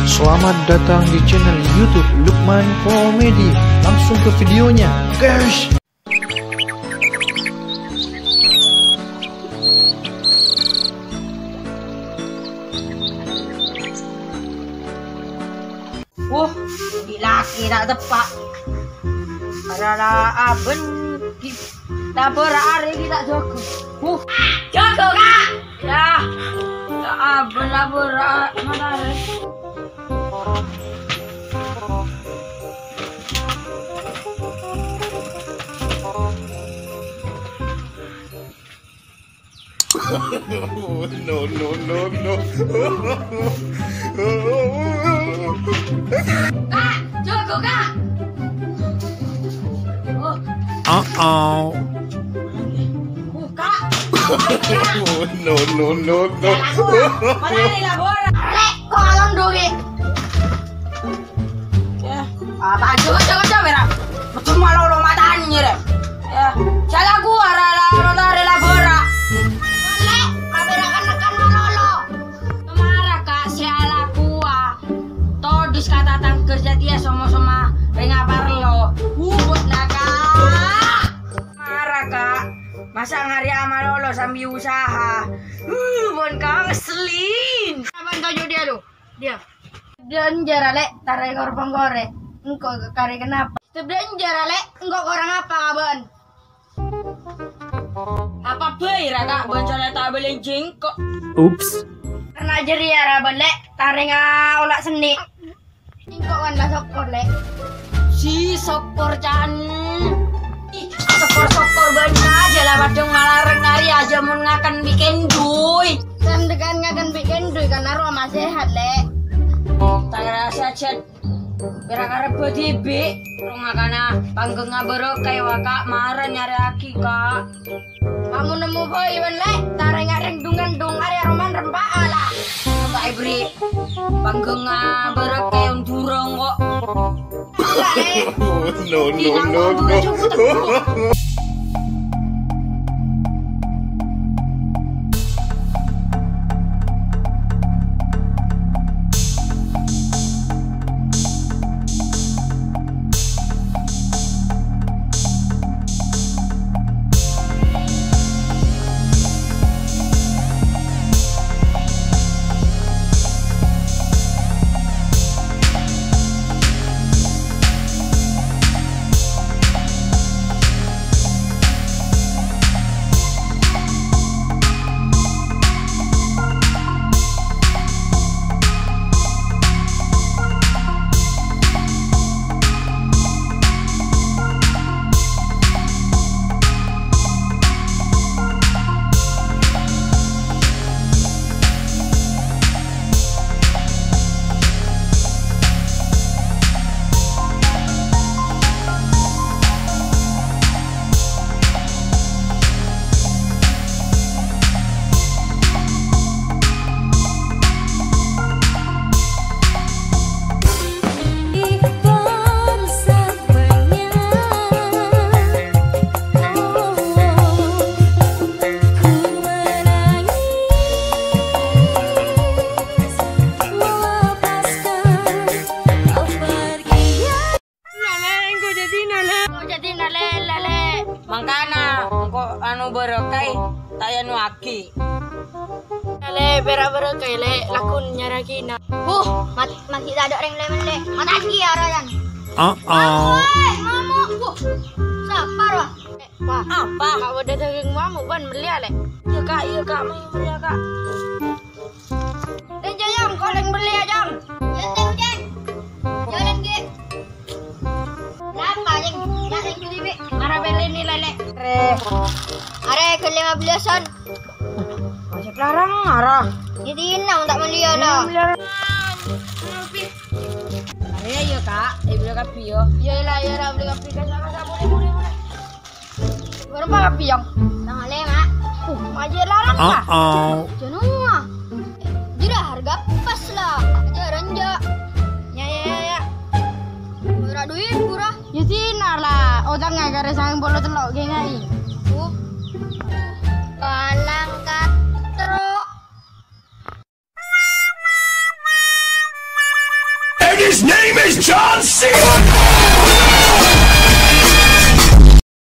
Selamat datang di channel YouTube Lukman Komedi. Langsung ke videonya, guys. Di laki tak tepak. Ada aben kita berari kita jago. Jago kak. Ya. Aben lah berak mana re? No. Kak, jago kak. Buka. No. Mana ni labora? Lek, kok alon doge. Ya, apa jago berak. Macam malu lo matanya re. Ya, jaga gua rela labora. Lek, kaberakan nekan malolo. Kemara kak siala gua. Todis kata tangkes jadi ya sama-sama renga parlo. Hubut lah kak. Marah kak. Masa ngari amalolo sambil usaha. Bon kang selin. Abang kaju dia lu. Dia. Belanja lek tarik korban gore. Engkau kari kenapa? Belanja lek engkau orang apa abang? Apa bayi kak? Boncole tak beli jengkok. Oops. Karena jadi ya raban lek taring olak seni. Engkau kan lah sokor lek. Si sokor can. Sokor banyak aja lah padung malah ngari aja mau ngakan bikin duit. Kan dekan ngakan bikin duit kan naruh sama sehat lek. Tak rasa chat. Kira-kira buat ibi, rumah kana panggung ngabero kayak wakak marah nyari aki kak. Kamu nemu boy lek, tarik ngareng dung area roman rempah lah. Tak ibri, panggung ngabero kayak durong kok. No. Mangkana, kok anu berokai, taya nu aki. Le, berokai le, lakun nyarakina. Masih ada orang lemen le, mata aki arayan. Mamu, siapa roh? Apa? Kak udah daging mamu ban belia le. Iya kak, mau belia kak. Dan jayang, koleng belia jang. Jeng. Jalan ke. Lama jeng, jalan ke libe. Arah beli ni lele. Are ke 15-an. Masih larang arah. Jadi inang tak melia lah. Are ya kak, beli kopi yo. Iyalah beli kopi kan sama boleh. Berapa kopi yang? Tengah 5. Masih larang kah? Janua. Jadi harga pas lah. Jaranja. Ya. Murah duit murah. Ya sinar lah. Otang ngagare sang bolo telok ge ngai. Kalang katro. And his name is John C.